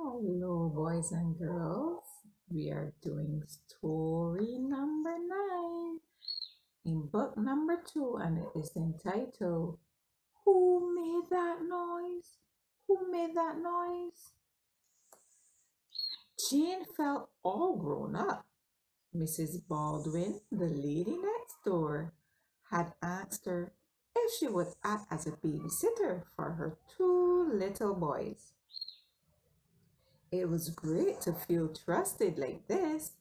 Hello, boys and girls. We are doing story number 9 in book number 2, and it is entitled Who Made That Noise? Who Made That Noise? Jean felt all grown up. Mrs. Baldwin, the lady next door, had asked her if she would act as a babysitter for her two little boys. It was great to feel trusted like this,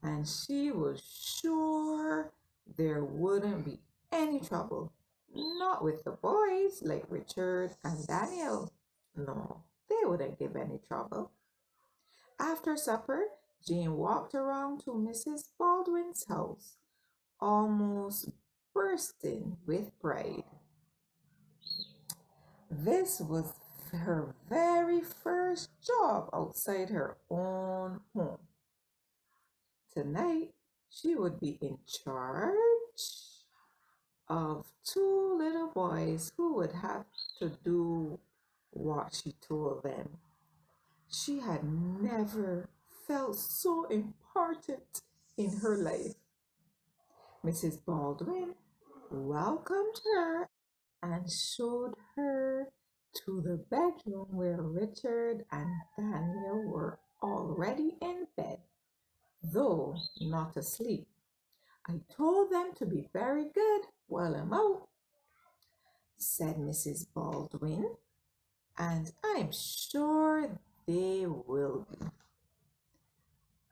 and she was sure there wouldn't be any trouble. Not with the boys like Richard and Daniel. No, they wouldn't give any trouble. After supper, Jane walked around to Mrs. Baldwin's house, almost bursting with pride. This was her very first job outside her own home. Tonight, she would be in charge of two little boys who would have to do what she told them. She had never felt so important in her life. Mrs. Baldwin welcomed her and showed her to the bedroom where Richard and Daniel were already in bed, though not asleep. I told them to be very good while I'm out, said Mrs. Baldwin, and I'm sure they will be.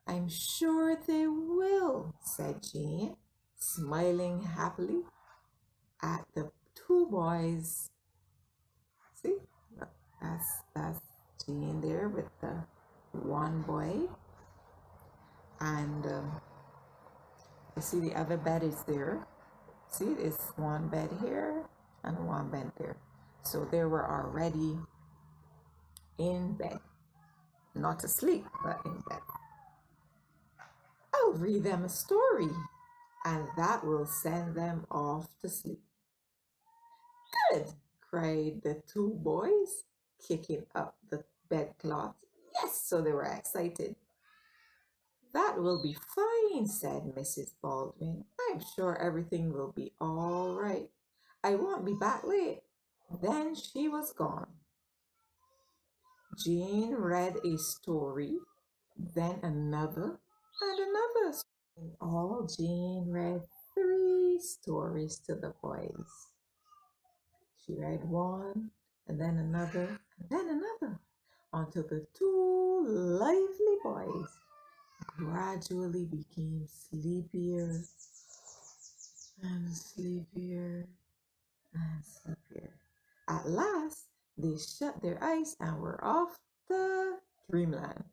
I'm sure they will, said Jane, smiling happily at the two boys. See, that's Jane there with the one boy, and you see the other bed is there. See, it's one bed here and one bed there. So they were already in bed, not asleep, but in bed. I'll read them a story, and that will send them off to sleep. Good, cried the two boys, kicking up the bedcloth. Yes, so they were excited. That will be fine, said Mrs. Baldwin. I'm sure everything will be all right. I won't be back late. Then she was gone. Jane read a story, then another, and another. In all, Jane read 3 stories to the boys. She read one, and then another, and then another, until the two lively boys gradually became sleepier and sleepier and sleepier. At last, they shut their eyes and were off to dreamland.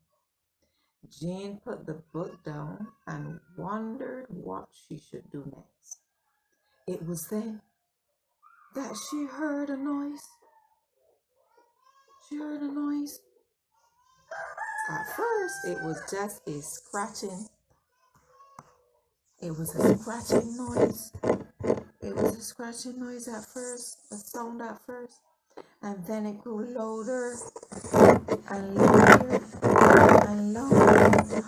Jane put the book down and wondered what she should do next. It was then that she heard a noise. She heard a noise. At first, it was just a scratching. It was a scratching noise. It was a scratching noise at first, a sound at first. And then it grew louder and louder and louder,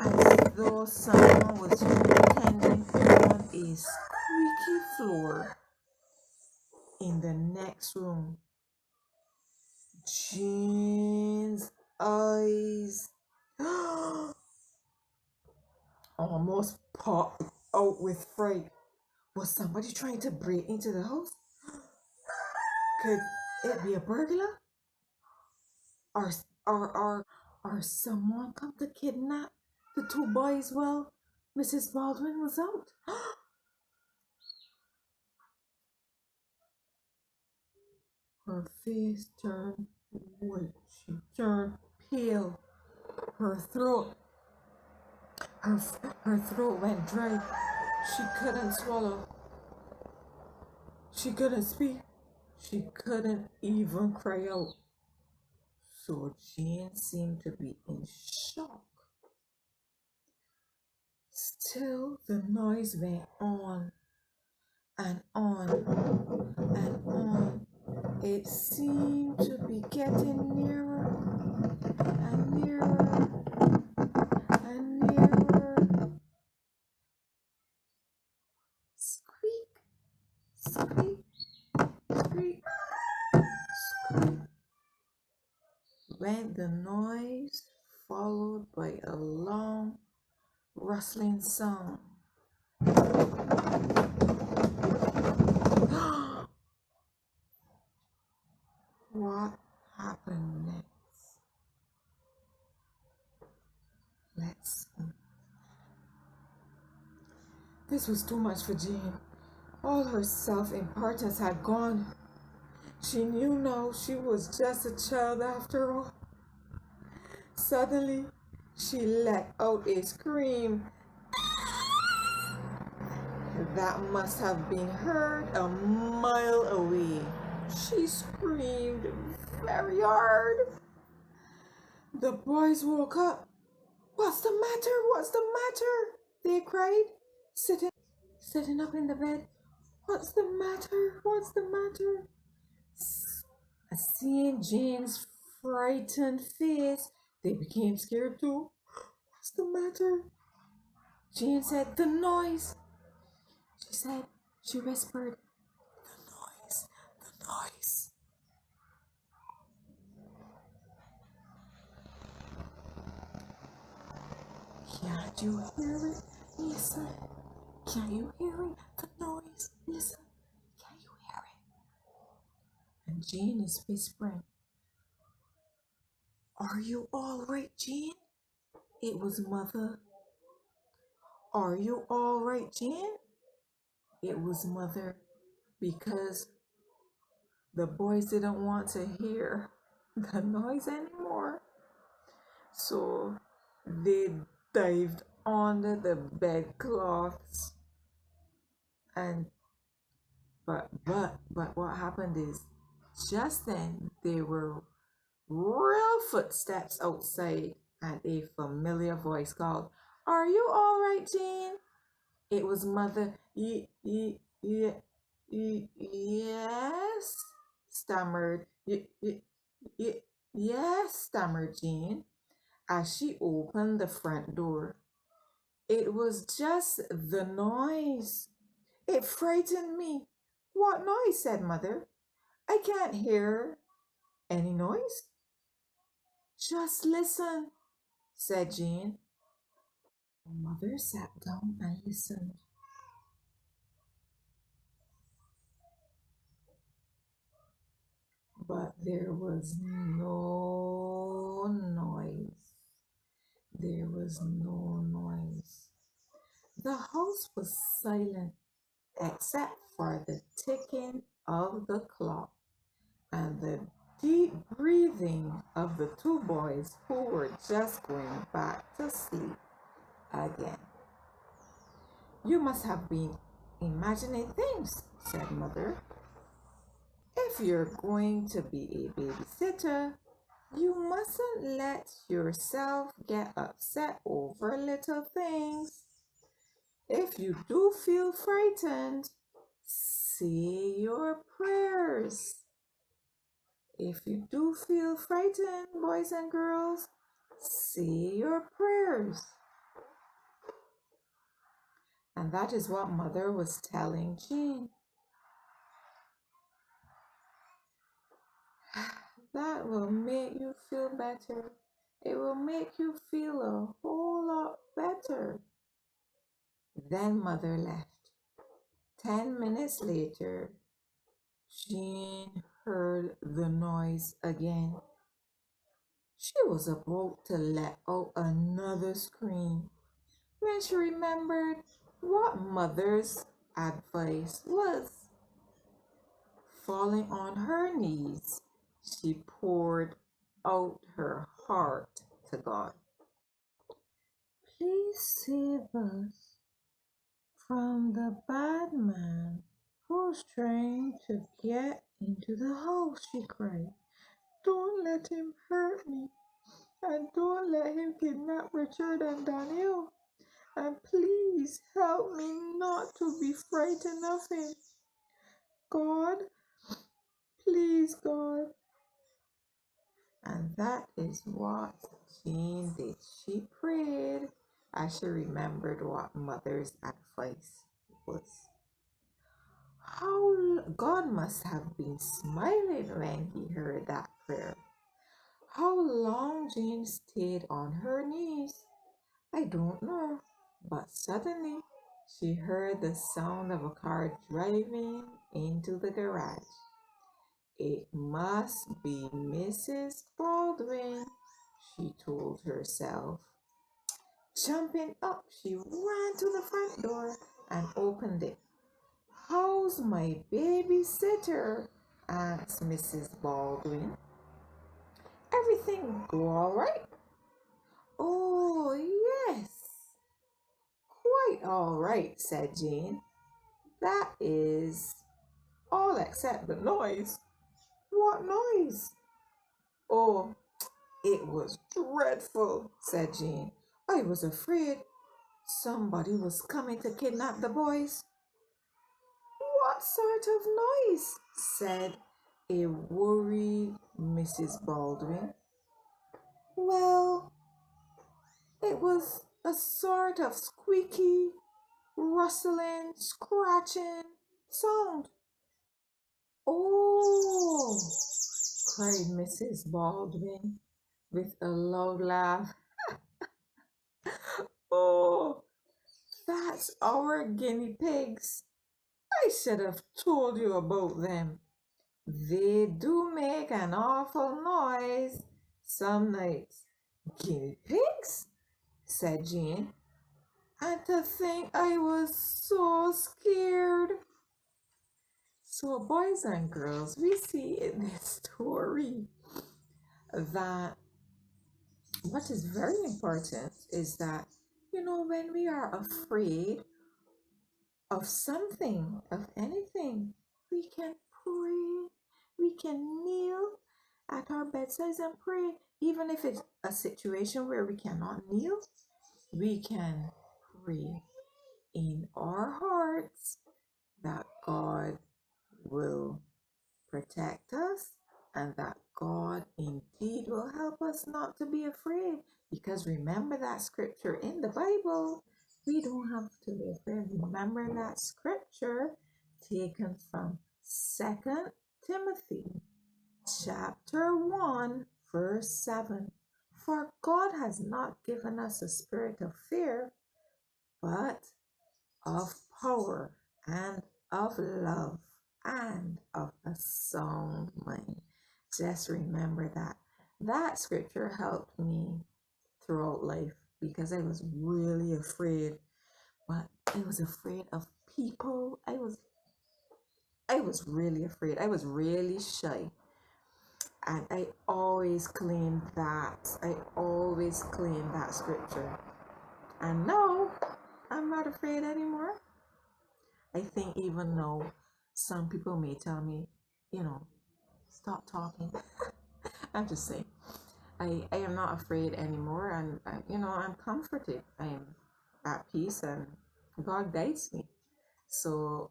as though someone was pretending on a squeaky floor in the next room. Jean's eyes almost popped out with fright. Was somebody trying to break into the house? Could it be a burglar? Or, or someone come to kidnap the two boys while Mrs. Baldwin was out? Her face turned white. She turned pale. Her throat, her throat went dry. She couldn't swallow. She couldn't speak. She couldn't even cry out. So Jane seemed to be in shock. Still, the noise went on and on and on. It seemed to be getting nearer and nearer and nearer. Squeak, squeak, squeak, squeak. Went the noise, followed by a long rustling sound. What happened next? Let's see. This was too much for Jean. All her self-importance had gone. She knew now she was just a child after all. Suddenly, she let out a scream that must have been heard a mile away. She screamed very hard. The boys woke up. "What's the matter? What's the matter?" they cried, sitting up in the bed. "What's the matter? What's the matter?" Seeing Jane's frightened face, they became scared too. "What's the matter?" Jane said, "The noise." She whispered, "The noise, the noise." "Can't you hear it? Listen. Can you hear it? The noise. Listen. Can you hear it?" And Jane is whispering, "Are you all right, Jane?" It was Mother. "Are you all right, Jane?" It was Mother, because the boys didn't want to hear the noise anymore. So they dived under the bedclothes, and but what happened is, just then there were real footsteps outside, and a familiar voice called, "Are you all right, Jane?" It was Mother. Yes, stammered. Yes, stammered Jean as she opened the front door. "It was just the noise. It frightened me." "What noise?" said Mother. "I can't hear any noise." "Just listen," said Jean. Mother sat down and listened. But there was no noise. There was no noise. The house was silent except for the ticking of the clock and the deep breathing of the two boys who were just going back to sleep again. "You must have been imagining things," said Mother. "If you're going to be a babysitter, you mustn't let yourself get upset over little things. If you do feel frightened, say your prayers. If you do feel frightened, boys and girls, say your prayers." And that is what Mother was telling Jean. That will make you feel better. It will make you feel a whole lot better. Then Mother left. 10 minutes later, Jean heard the noise again. She was about to let out another scream when she remembered what Mother's advice was. Falling on her knees, she poured out her heart to God. "Please save us from the bad man who's trying to get into the house," she cried. "Don't let him hurt me, and don't let him kidnap Richard and Daniel. And please help me not to be frightened of him. God, Please, God. And that is what Jean did. She prayed as she remembered what mother's advice was. How God must have been smiling when he heard that prayer. How long Jean stayed on her knees, I don't know. But suddenly she heard the sound of a car driving into the garage. It must be Mrs. Baldwin, she told herself. Jumping up, she ran to the front door and opened it. How's my babysitter? Asked Mrs. Baldwin. Everything go all right? Oh, yes, quite all right, said Jean. That is all except the noise. What noise? Oh, it was dreadful, said Jean. I was afraid somebody was coming to kidnap the boys. What sort of noise? Said a worried Mrs. Baldwin. Well, it was a sort of squeaky, rustling, scratching sound. Oh, cried Mrs. Baldwin with a loud laugh. Oh, that's our guinea pigs. I should have told you about them. They do make an awful noise some nights. Guinea pigs? Said Jean. And to think I was so scared. So, boys and girls, we see in this story that what is very important is that, when we are afraid of something, of anything, we can pray, we can kneel at our bedsides and pray. Even if it's a situation where we cannot kneel, we can pray in our hearts that God will protect us and that God indeed will help us not to be afraid. Because remember that scripture in the Bible, we don't have to be afraid. Remember that scripture taken from 2 Timothy chapter 1 verse 7. For God has not given us a spirit of fear, but of power and of love and of a sound mind. Just remember that. That scripture helped me throughout life because I was really afraid. But I was afraid of people. I was really afraid. I was really shy. And I always claimed that. I always claimed that scripture. And now I'm not afraid anymore. I think even now, some people may tell me, stop talking. I'm just saying, I am not afraid anymore, and I'm comforted. I am at peace, and God guides me. So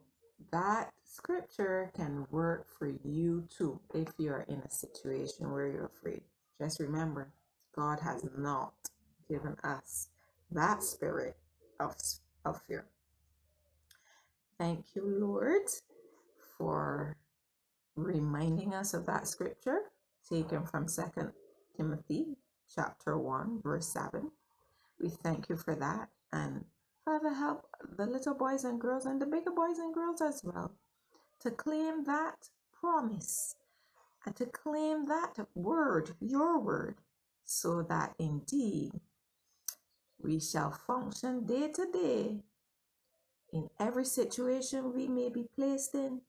that scripture can work for you too if you're in a situation where you're afraid. Just remember, God has not given us that spirit of fear. Thank you, Lord, for reminding us of that scripture taken from 2 Timothy chapter 1 verse 7. We thank you for that, and Father, help the little boys and girls and the bigger boys and girls as well to claim that promise and to claim that word, your word, so that indeed we shall function day to day in every situation we may be placed in,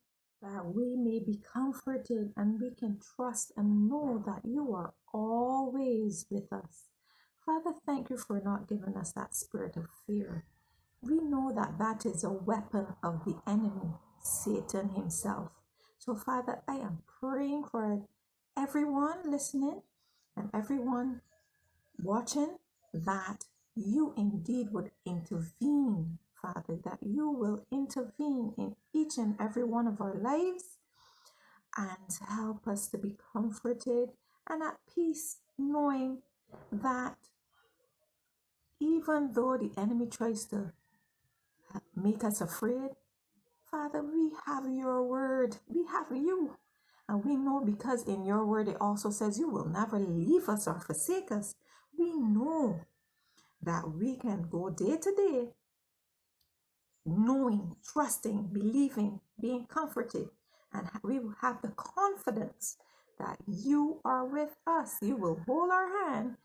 that we may be comforted and we can trust and know that you are always with us. Father, thank you for not giving us that spirit of fear. We know that that is a weapon of the enemy, Satan himself. So, Father, I am praying for everyone listening and everyone watching that you indeed would intervene, Father, that you will intervene in each and every one of our lives and help us to be comforted and at peace, knowing that even though the enemy tries to make us afraid, Father, we have your word. We have you. And we know because in your word it also says you will never leave us or forsake us. We know that we can go day to day knowing, trusting, believing, being comforted, and we will have the confidence that you are with us. You will hold our hand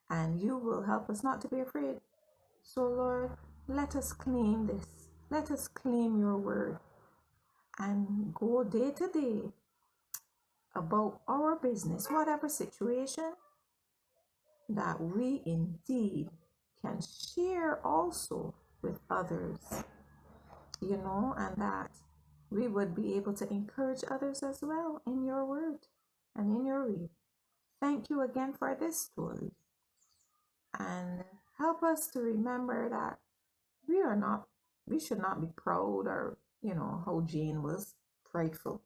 and you will help us not to be afraid. So, Lord, let us claim this. Let us claim your word and go day to day about our business, whatever situation, that we indeed can share also with others, and that we would be able to encourage others as well in your word and in your way. Thank you again for this story. And help us to remember that we should not be proud or, how Jane was prideful,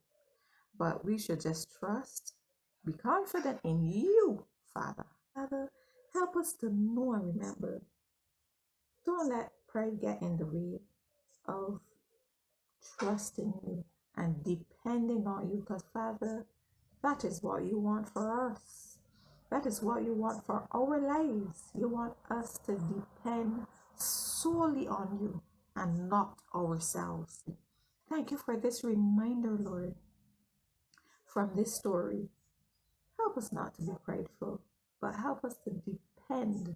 but we should just trust, be confident in you, Father. Father, help us to know and remember. Don't let pride get in the way of trusting you and depending on you, because Father, that is what you want for us. That is what you want for our lives. You want us to depend solely on you and not ourselves. Thank you for this reminder, Lord, from this story. Help us not to be prideful, but help us to depend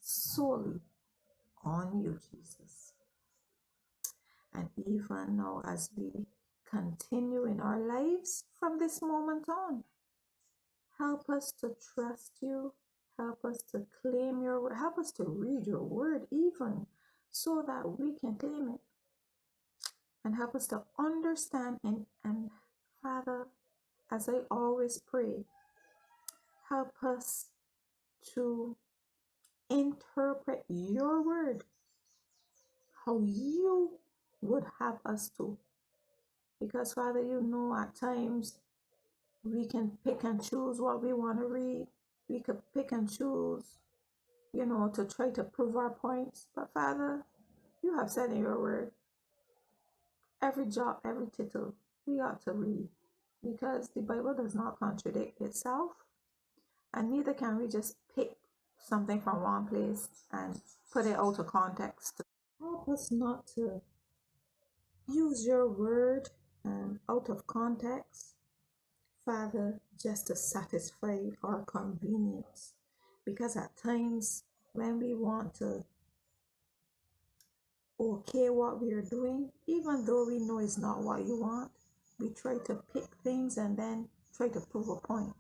solely on you, Jesus. And even now, as we continue in our lives from this moment on, help us to trust you. Help us to claim your word. Help us to read your word even so that we can claim it. And help us to understand and Father, as I always pray, help us to interpret your word how you would have us to. Because Father, at times we can pick and choose what we want to read. We could pick and choose, to try to prove our points. But Father, you have said in your word, every jot, every tittle, we ought to read. Because the Bible does not contradict itself. And neither can we just pick something from one place and put it out of context. Help us not to use your word out of context, Father, just to satisfy our convenience. Because at times when we want to okay what we are doing, even though we know it's not what you want, we try to pick things and then try to prove a point.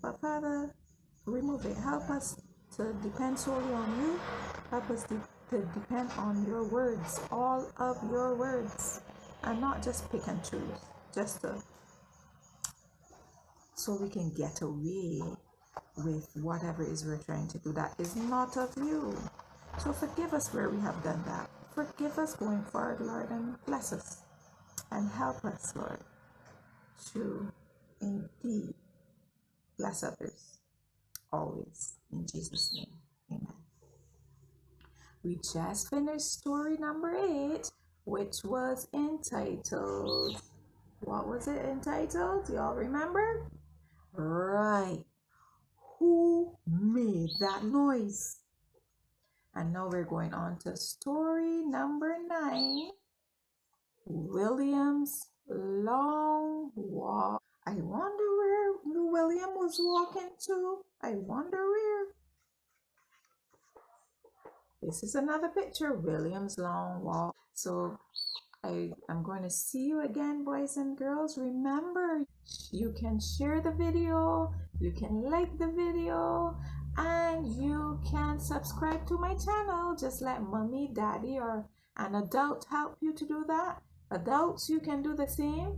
But Father, remove it. Help us to depend solely on you. Help us to depend on your words, all of your words, and not just pick and choose, so we can get away with whatever it is we're trying to do that is not of you. So forgive us where we have done that. Forgive us going forward, Lord, and bless us and help us, Lord, to indeed bless others always. In Jesus' name, amen. We just finished story number 8, which was entitled, what was it entitled? Y'all remember? Right. Who made that noise? And now we're going on to story number 9, William's Long Walk. I wonder where William was walking to. I wonder where. This is another picture, William's Long Walk. So I'm going to see you again, boys and girls. Remember, you can share the video, you can like the video, and you can subscribe to my channel. Just let mommy, daddy, or an adult help you to do that. Adults, you can do the same.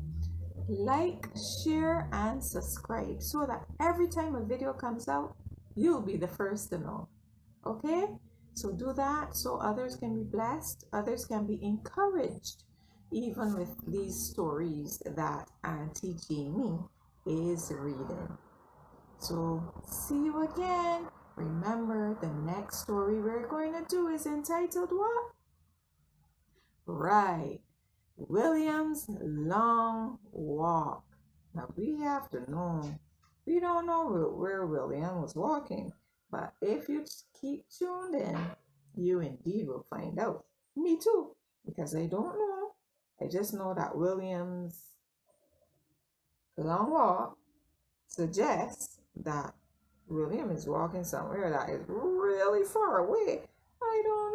Like, share, and subscribe so that every time a video comes out, you'll be the first to know. Okay? So do that so others can be blessed, others can be encouraged even with these stories that Auntie Jamie is reading. So, see you again. Remember, the next story we're going to do is entitled what? Right, William's Long Walk. Now, we have to know, we don't know where William was walking, but if you keep tuned in, you indeed will find out. Me too, because I don't know. I just know that William's long walk suggests that William is walking somewhere that is really far away. I don't